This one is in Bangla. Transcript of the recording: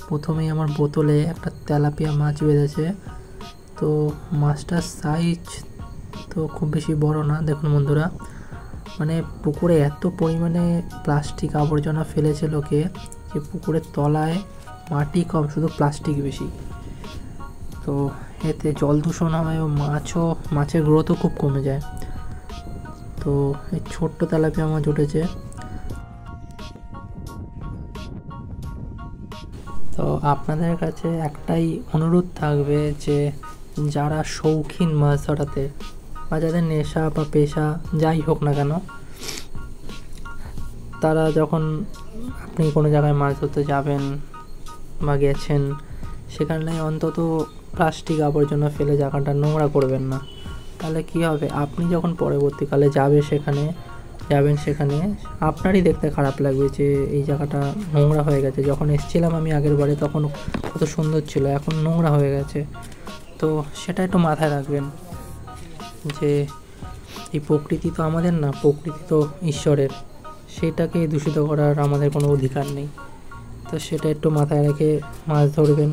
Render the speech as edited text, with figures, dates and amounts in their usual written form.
প্রথমেই আমার বোতলে একটা তেলাপিয়া মাছ বেঁধেছে। তো মাছটার সাইজ তো খুব বেশি বড় না। দেখুন বন্ধুরা, মানে পুকুরে এত পরিমাণে প্লাস্টিক আবর্জনা ফেলেছে লোকে যে পুকুরের তলায় মাটি কম, শুধু প্লাস্টিক বেশি। তো এতে জল দূষণ হয় ও মাছের গ্রোথও খুব কমে যায়। তো এই ছোট্ট তেলাপিয়া মাছ উঠেছে। তো আপনাদের কাছে একটাই অনুরোধ থাকবে যে যারা শৌখিন মাছ ধরাতে বা যাদের নেশা বা পেশা যাই হোক না কেন, তারা যখন আপনি কোনো জায়গায় মাছ ধরতে যাবেন বা গেছেন, সেখানে অন্তত প্লাস্টিক আবর্জনা ফেলে জায়গাটা নোংরা করবেন না। তাহলে কী হবে, আপনি যখন পরবর্তীকালে যাবেন সেখানে আপনারই দেখতে খারাপ লাগবে যে এই জায়গাটা নোংরা হয়ে গেছে। যখন এসেছিলাম আমি আগের বারে তখন কত সুন্দর ছিল, এখন নোংরা হয়ে গেছে। তো সেটা একটু মাথায় রাখবেন যে এই প্রকৃতি তো আমাদের না, প্রকৃতি তো ঈশ্বরের, সেটাকে দূষিত করার আমাদের কোনো অধিকার নেই। তো সেটা একটু মাথায় রেখে মাছ ধরবেন।